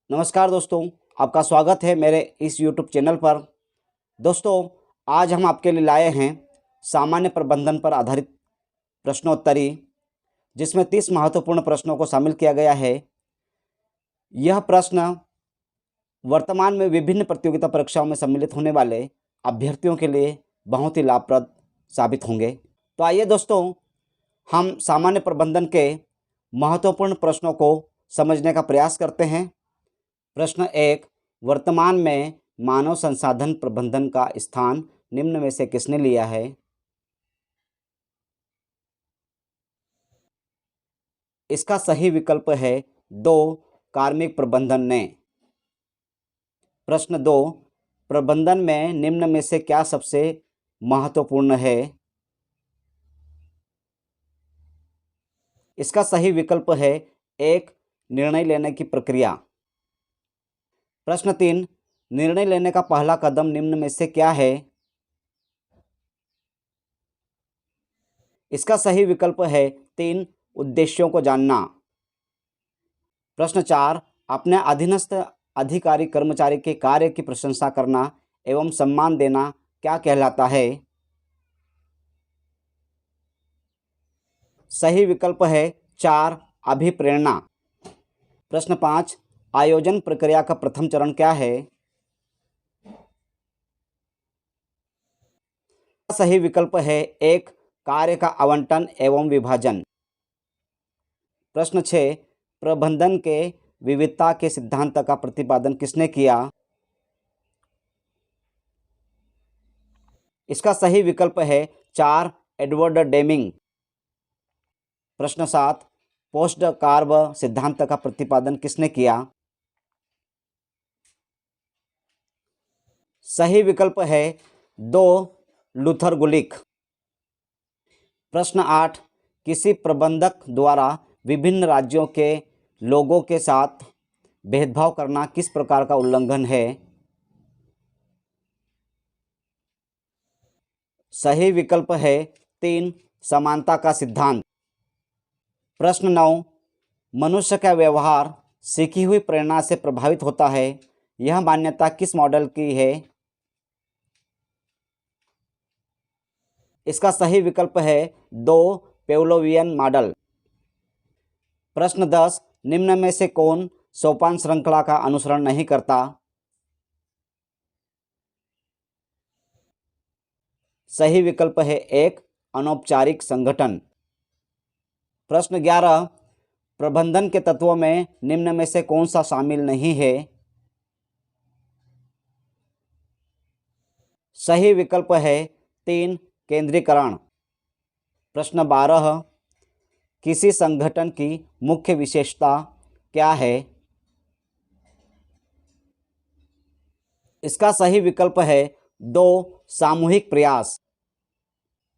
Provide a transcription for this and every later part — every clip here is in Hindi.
नमस्कार दोस्तों, आपका स्वागत है मेरे इस YouTube चैनल पर। दोस्तों, आज हम आपके लिए लाए हैं सामान्य प्रबंधन पर आधारित प्रश्नोत्तरी, जिसमें 30 महत्वपूर्ण प्रश्नों को शामिल किया गया है। यह प्रश्न वर्तमान में विभिन्न प्रतियोगिता परीक्षाओं में सम्मिलित होने वाले अभ्यर्थियों के लिए बहुत ही लाभप्रद साबित होंगे। तो आइए दोस्तों, हम सामान्य प्रबंधन के महत्वपूर्ण प्रश्नों को समझने का प्रयास करते हैं। प्रश्न 1, वर्तमान में मानव संसाधन प्रबंधन का स्थान निम्न में से किसने लिया है? इसका सही विकल्प है 2, कार्मिक प्रबंधन ने। प्रश्न 2, प्रबंधन में निम्न में से क्या सबसे महत्वपूर्ण है? इसका सही विकल्प है 1, निर्णय लेने की प्रक्रिया। प्रश्न 3, निर्णय लेने का पहला कदम निम्न में से क्या है? इसका सही विकल्प है 3, उद्देश्यों को जानना। प्रश्न 4, अपने अधीनस्थ अधिकारी कर्मचारी के कार्य की प्रशंसा करना एवं सम्मान देना क्या कहलाता है? सही विकल्प है 4, अभिप्रेरणा। प्रश्न 5, आयोजन प्रक्रिया का प्रथम चरण क्या है? सही विकल्प है 1, कार्य का आवंटन एवं विभाजन। प्रश्न 6, प्रबंधन के विविधता के सिद्धांत का प्रतिपादन किसने किया? इसका सही विकल्प है 4, एडवर्ड डेमिंग। प्रश्न 7, पोस्ट कार्व सिद्धांत का प्रतिपादन किसने किया? सही विकल्प है 2, लूथर गुलिक। प्रश्न 8, किसी प्रबंधक द्वारा विभिन्न राज्यों के लोगों के साथ भेदभाव करना किस प्रकार का उल्लंघन है? सही विकल्प है 3, समानता का सिद्धांत। प्रश्न 9, मनुष्य का व्यवहार सीखी हुई प्रेरणा से प्रभावित होता है, यह मान्यता किस मॉडल की है? इसका सही विकल्प है 2, पेवलोवियन मॉडल। प्रश्न 10, निम्न में से कौन सोपान श्रृंखला का अनुसरण नहीं करता? सही विकल्प है 1, अनौपचारिक संगठन। प्रश्न 11, प्रबंधन के तत्वों में निम्न में से कौन सा शामिल नहीं है? सही विकल्प है 3, केंद्रीकरण। प्रश्न 12, किसी संगठन की मुख्य विशेषता क्या है? इसका सही विकल्प है 2, सामूहिक प्रयास।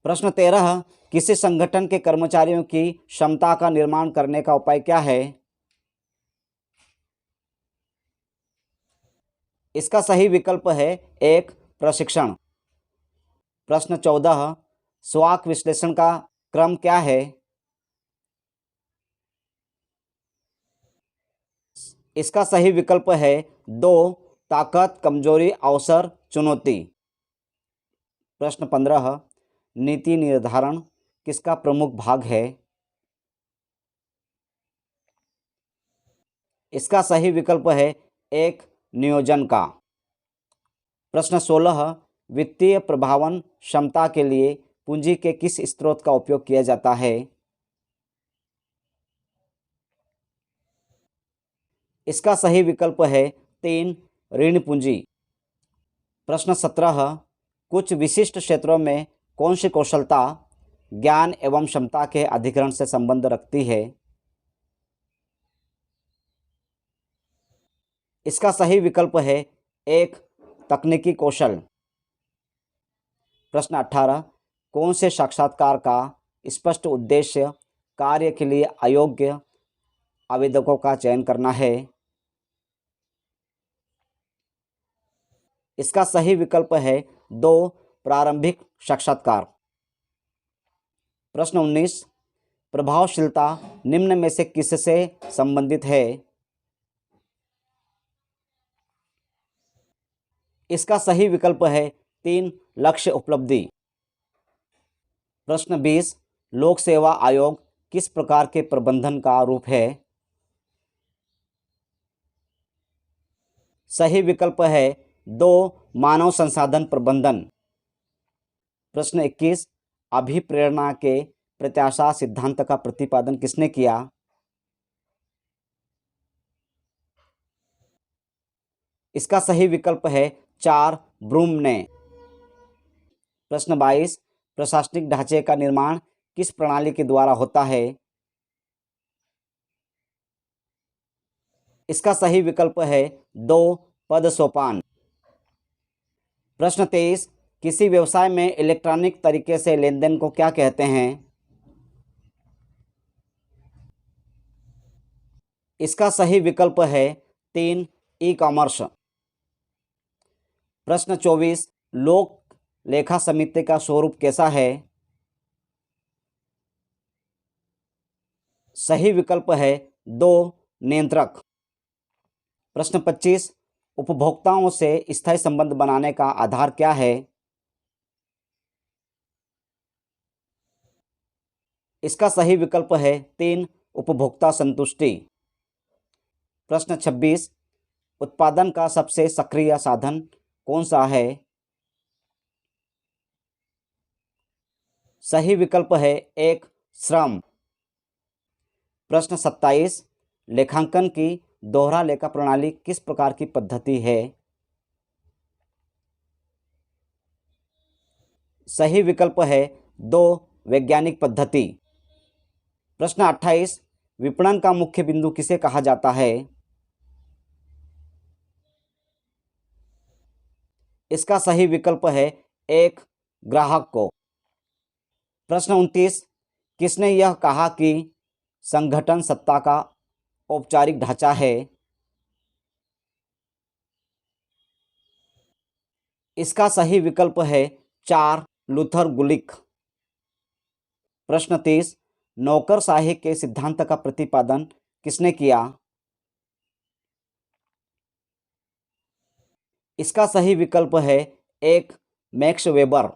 प्रश्न 13, किसी संगठन के कर्मचारियों की क्षमता का निर्माण करने का उपाय क्या है? इसका सही विकल्प है 1, प्रशिक्षण। प्रश्न 14, स्वाक विश्लेषण का क्रम क्या है? इसका सही विकल्प है 2, ताकत, कमजोरी, अवसर, चुनौती। प्रश्न 15, नीति निर्धारण किसका प्रमुख भाग है? इसका सही विकल्प है 1, नियोजन का। प्रश्न 16, वित्तीय प्रभावन क्षमता के लिए पूंजी के किस स्रोत का उपयोग किया जाता है? इसका सही विकल्प है 3, ऋण पूंजी। प्रश्न 17, कुछ विशिष्ट क्षेत्रों में कौन सी कौशलता ज्ञान एवं क्षमता के अधिग्रहण से संबंध रखती है? इसका सही विकल्प है 1, तकनीकी कौशल। प्रश्न 18, कौन से साक्षात्कार का स्पष्ट उद्देश्य कार्य के लिए अयोग्य आवेदकों का चयन करना है? इसका सही विकल्प है 2, प्रारंभिक साक्षात्कार। प्रश्न 19, प्रभावशीलता निम्न में से किससे संबंधित है? इसका सही विकल्प है 3 लक्ष्य उपलब्धि। प्रश्न 20, लोक सेवा आयोग किस प्रकार के प्रबंधन का रूप है? सही विकल्प है 2 मानव संसाधन प्रबंधन। प्रश्न 21, अभिप्रेरणा के प्रत्याशा सिद्धांत का प्रतिपादन किसने किया? इसका सही विकल्प है 4 ब्रूम ने। प्रश्न 22, प्रशासनिक ढांचे का निर्माण किस प्रणाली के द्वारा होता है? इसका सही विकल्प है 2 पद सोपान। प्रश्न 23, किसी व्यवसाय में इलेक्ट्रॉनिक तरीके से लेनदेन को क्या कहते हैं? इसका सही विकल्प है 3 ई कॉमर्स। प्रश्न 24, लोक लेखा समिति का स्वरूप कैसा है? सही विकल्प है 2 नियंत्रक। प्रश्न 25, उपभोक्ताओं से स्थायी संबंध बनाने का आधार क्या है? इसका सही विकल्प है 3 उपभोक्ता संतुष्टि। प्रश्न 26, उत्पादन का सबसे सक्रिय साधन कौन सा है? सही विकल्प है 1 श्रम। प्रश्न 27, लेखांकन की दोहरा लेखा प्रणाली किस प्रकार की पद्धति है? सही विकल्प है 2 वैज्ञानिक पद्धति। प्रश्न 28, विपणन का मुख्य बिंदु किसे कहा जाता है? इसका सही विकल्प है 1 ग्राहक को। प्रश्न 29, किसने यह कहा कि संगठन सत्ता का औपचारिक ढांचा है? इसका सही विकल्प है 4 लूथर गुलिक। प्रश्न 30, नौकरशाही के सिद्धांत का प्रतिपादन किसने किया? इसका सही विकल्प है 1 मैक्स वेबर।